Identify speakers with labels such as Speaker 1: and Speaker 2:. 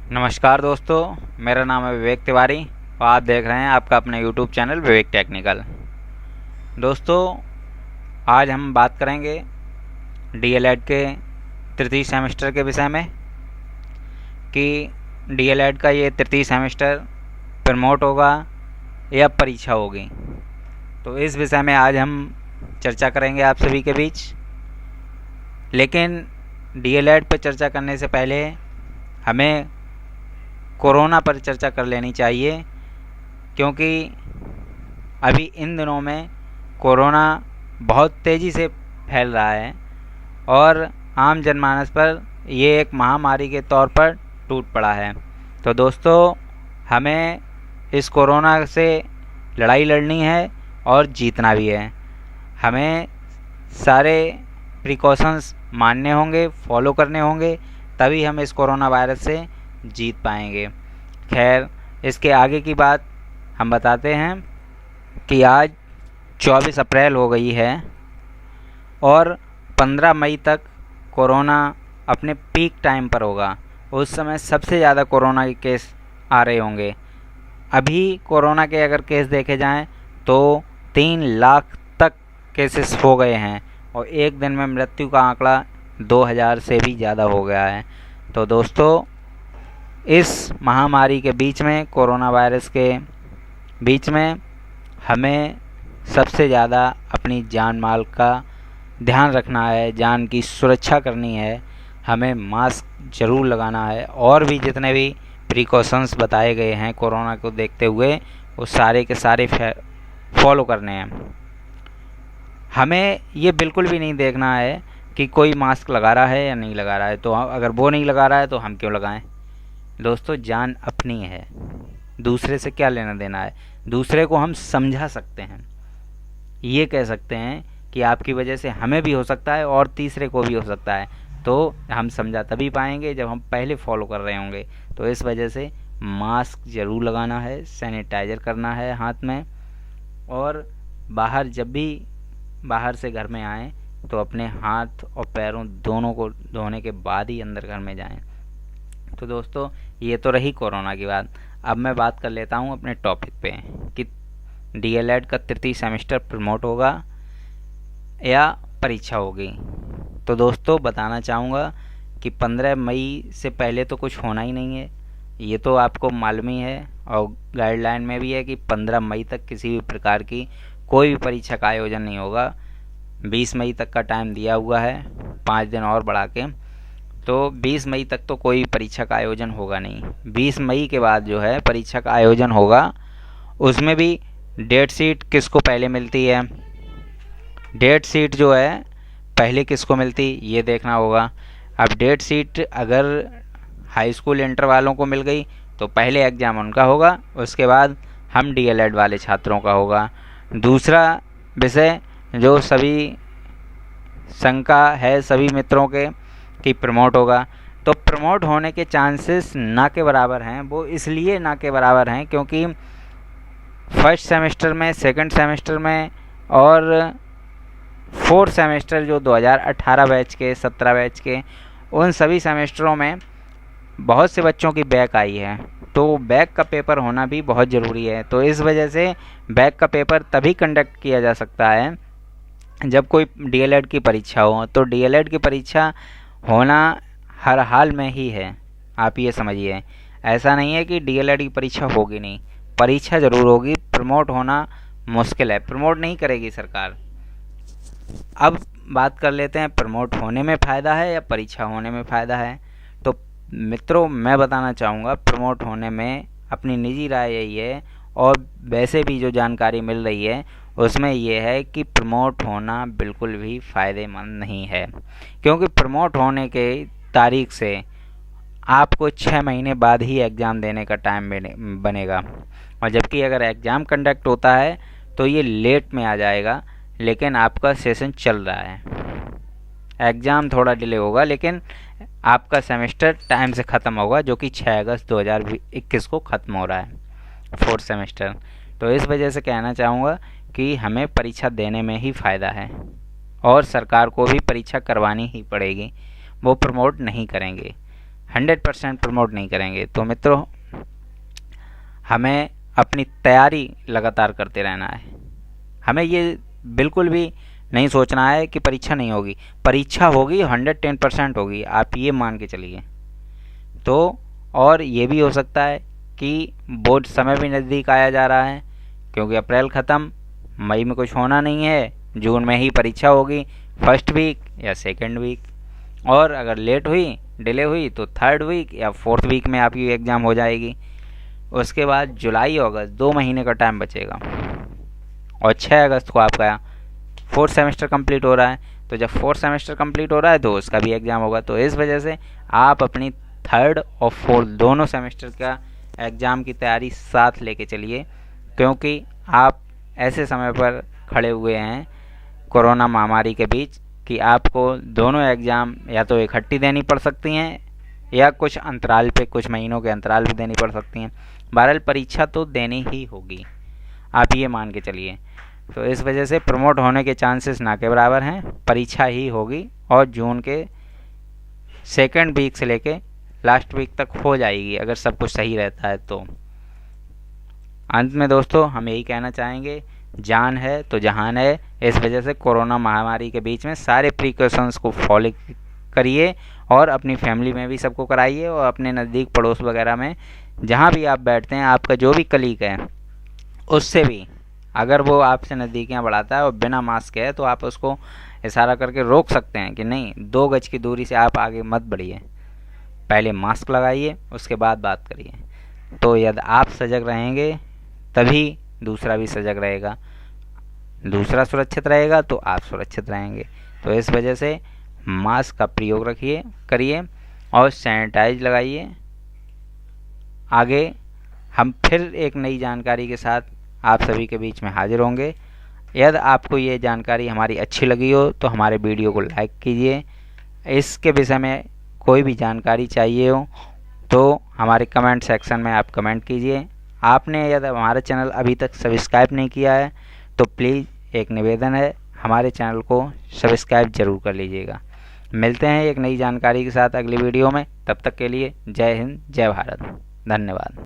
Speaker 1: नमस्कार दोस्तों, मेरा नाम है विवेक तिवारी और आप देख रहे हैं आपका अपना यूट्यूब चैनल विवेक टेक्निकल। दोस्तों, आज हम बात करेंगे डीएलएड के तृतीय सेमेस्टर के विषय में कि डीएलएड का ये तृतीय सेमेस्टर प्रमोट होगा या परीक्षा होगी। तो इस विषय में आज हम चर्चा करेंगे आप सभी के बीच। लेकिन डीएलएड पर चर्चा करने से पहले हमें कोरोना पर चर्चा कर लेनी चाहिए, क्योंकि अभी इन दिनों में कोरोना बहुत तेज़ी से फैल रहा है और आम जनमानस पर ये एक महामारी के तौर पर टूट पड़ा है। तो दोस्तों, हमें इस कोरोना से लड़ाई लड़नी है और जीतना भी है। हमें सारे प्रिकॉशंस मानने होंगे, फॉलो करने होंगे, तभी हम इस कोरोना वायरस से जीत पाएंगे। खैर, इसके आगे की बात हम बताते हैं कि आज 24 अप्रैल हो गई है और 15 मई तक कोरोना अपने पीक टाइम पर होगा। उस समय सबसे ज़्यादा कोरोना के केस आ रहे होंगे। अभी कोरोना के अगर केस देखे जाएं तो 3 लाख तक केसेस हो गए हैं और एक दिन में मृत्यु का आंकड़ा 2000 से भी ज़्यादा हो गया है। तो दोस्तों, इस महामारी के बीच में, कोरोना वायरस के बीच में, हमें सबसे ज़्यादा अपनी जान माल का ध्यान रखना है, जान की सुरक्षा करनी है। हमें मास्क ज़रूर लगाना है और भी जितने भी प्रिकॉशंस बताए गए हैं कोरोना को देखते हुए, वो सारे के सारे फॉलो करने हैं। हमें ये बिल्कुल भी नहीं देखना है कि कोई मास्क लगा रहा है या नहीं लगा रहा है, तो अगर वो नहीं लगा रहा है तो हम क्यों लगाएं। दोस्तों, जान अपनी है, दूसरे से क्या लेना देना है। दूसरे को हम समझा सकते हैं, ये कह सकते हैं कि आपकी वजह से हमें भी हो सकता है और तीसरे को भी हो सकता है। तो हम समझा तभी पाएंगे जब हम पहले फॉलो कर रहे होंगे। तो इस वजह से मास्क ज़रूर लगाना है, सैनिटाइज़र करना है हाथ में, और बाहर जब भी बाहर से घर में आएँ तो अपने हाथ और पैरों दोनों को धोने के बाद ही अंदर घर में जाएं। तो दोस्तों, ये तो रही कोरोना की बात। अब मैं बात कर लेता हूँ अपने टॉपिक पे कि डीएलएड का तृतीय सेमेस्टर प्रमोट होगा या परीक्षा होगी। तो दोस्तों, बताना चाहूँगा कि 15 मई से पहले तो कुछ होना ही नहीं है। ये तो आपको मालूम ही है और गाइडलाइन में भी है कि 15 मई तक किसी भी प्रकार की कोई भी परीक्षा का आयोजन नहीं होगा। 20 मई तक का टाइम दिया हुआ है, 5 दिन और बढ़ा के। तो 20 मई तक तो कोई परीक्षा का आयोजन होगा नहीं। 20 मई के बाद जो है परीक्षा का आयोजन होगा, उसमें भी डेट शीट किसको पहले मिलती है, डेट शीट जो है पहले किसको मिलती, ये देखना होगा। अब डेट शीट अगर हाई स्कूल इंटर वालों को मिल गई तो पहले एग्ज़ाम उनका होगा, उसके बाद हम डीएलएड वाले छात्रों का होगा। दूसरा विषय जो सभी शंका है सभी मित्रों के कि प्रमोट होगा, तो प्रमोट होने के चांसेस ना के बराबर हैं। वो इसलिए ना के बराबर हैं क्योंकि फर्स्ट सेमेस्टर में, सेकंड सेमेस्टर में और फोर्थ सेमेस्टर जो 2018 बैच के, 17 बैच के, उन सभी सेमेस्टरों में बहुत से बच्चों की बैक आई है। तो बैक का पेपर होना भी बहुत ज़रूरी है। तो इस वजह से बैक का पेपर तभी कंडक्ट किया जा सकता है जब कोई डीएलएड की परीक्षा हो। तो डीएलएड की परीक्षा होना हर हाल में ही है, आप ये समझिए। ऐसा नहीं है कि डीएलएड की परीक्षा होगी नहीं, परीक्षा ज़रूर होगी। प्रमोट होना मुश्किल है, प्रमोट नहीं करेगी सरकार। अब बात कर लेते हैं प्रमोट होने में फ़ायदा है या परीक्षा होने में फ़ायदा है। तो मित्रों, मैं बताना चाहूँगा प्रमोट होने में अपनी निजी राय यही है, और वैसे भी जो जानकारी मिल रही है उसमें यह है कि प्रमोट होना बिल्कुल भी फ़ायदेमंद नहीं है। क्योंकि प्रमोट होने के तारीख से आपको 6 महीने बाद ही एग्ज़ाम देने का टाइम बनेगा, और जबकि अगर एग्ज़ाम कंडक्ट होता है तो ये लेट में आ जाएगा, लेकिन आपका सेशन चल रहा है। एग्ज़ाम थोड़ा डिले होगा लेकिन आपका सेमेस्टर टाइम से ख़त्म होगा, जो कि 6 अगस्त 2021 को ख़त्म हो रहा है, फोर्थ सेमेस्टर। तो इस वजह से कहना चाहूँगा कि हमें परीक्षा देने में ही फ़ायदा है और सरकार को भी परीक्षा करवानी ही पड़ेगी। वो प्रमोट नहीं करेंगे। 100% प्रमोट नहीं करेंगे। तो मित्रों, हमें अपनी तैयारी लगातार करते रहना है। हमें ये बिल्कुल भी नहीं सोचना है कि परीक्षा नहीं होगी। परीक्षा होगी, 110% होगी, आप ये मान के चलिए। तो और ये भी हो सकता है कि बोर्ड समय भी नज़दीक आया जा रहा है, क्योंकि अप्रैल ख़त्म, मई में कुछ होना नहीं है, जून में ही परीक्षा होगी, फर्स्ट वीक या सेकंड वीक, और अगर लेट हुई, डिले हुई तो थर्ड वीक या फोर्थ वीक में आपकी एग्ज़ाम हो जाएगी। उसके बाद जुलाई अगस्त 2 महीने का टाइम बचेगा, और 6 अगस्त को आपका फोर्थ सेमेस्टर कंप्लीट हो रहा है। तो जब फोर्थ सेमेस्टर कंप्लीट हो रहा है तो उसका भी एग्ज़ाम होगा। तो इस वजह से आप अपनी थर्ड और फोर्थ दोनों सेमेस्टर का एग्ज़ाम की तैयारी साथ लेके चलिए, क्योंकि आप ऐसे समय पर खड़े हुए हैं कोरोना महामारी के बीच कि आपको दोनों एग्ज़ाम या तो इकट्ठी देनी पड़ सकती हैं या कुछ अंतराल पे, कुछ महीनों के अंतराल पे देनी पड़ सकती हैं। बहरहाल परीक्षा तो देनी ही होगी, आप ये मान के चलिए। तो इस वजह से प्रमोट होने के चांसेस ना के बराबर हैं, परीक्षा ही होगी, और जून के सेकंड वीक से लेके लास्ट वीक तक हो जाएगी, अगर सब कुछ सही रहता है तो। अंत में दोस्तों, हम यही कहना चाहेंगे, जान है तो जहान है। इस वजह से कोरोना महामारी के बीच में सारे प्रिकॉशंस को फॉलो करिए, और अपनी फैमिली में भी सबको कराइए, और अपने नज़दीक पड़ोस वगैरह में जहाँ भी आप बैठते हैं, आपका जो भी कलीग है उससे भी, अगर वो आपसे नज़दीकियाँ बढ़ाता है और बिना मास्क है, तो आप उसको इशारा करके रोक सकते हैं कि नहीं, 2 गज की दूरी से आप आगे मत बढ़िए, पहले मास्क लगाइए, उसके बाद बात करिए। तो यदि आप सजग रहेंगे तभी दूसरा भी सजग रहेगा, दूसरा सुरक्षित रहेगा तो आप सुरक्षित रहेंगे। तो इस वजह से मास्क का प्रयोग करिए और सैनिटाइज लगाइए। आगे हम फिर एक नई जानकारी के साथ आप सभी के बीच में हाजिर होंगे। यदि आपको ये जानकारी हमारी अच्छी लगी हो तो हमारे वीडियो को लाइक कीजिए। इसके विषय में कोई भी जानकारी चाहिए हो तो हमारे कमेंट सेक्शन में आप कमेंट कीजिए। आपने यदि हमारा चैनल अभी तक सब्सक्राइब नहीं किया है तो प्लीज़ एक निवेदन है, हमारे चैनल को सब्सक्राइब ज़रूर कर लीजिएगा। मिलते हैं एक नई जानकारी के साथ अगली वीडियो में। तब तक के लिए जय हिंद, जय भारत, धन्यवाद।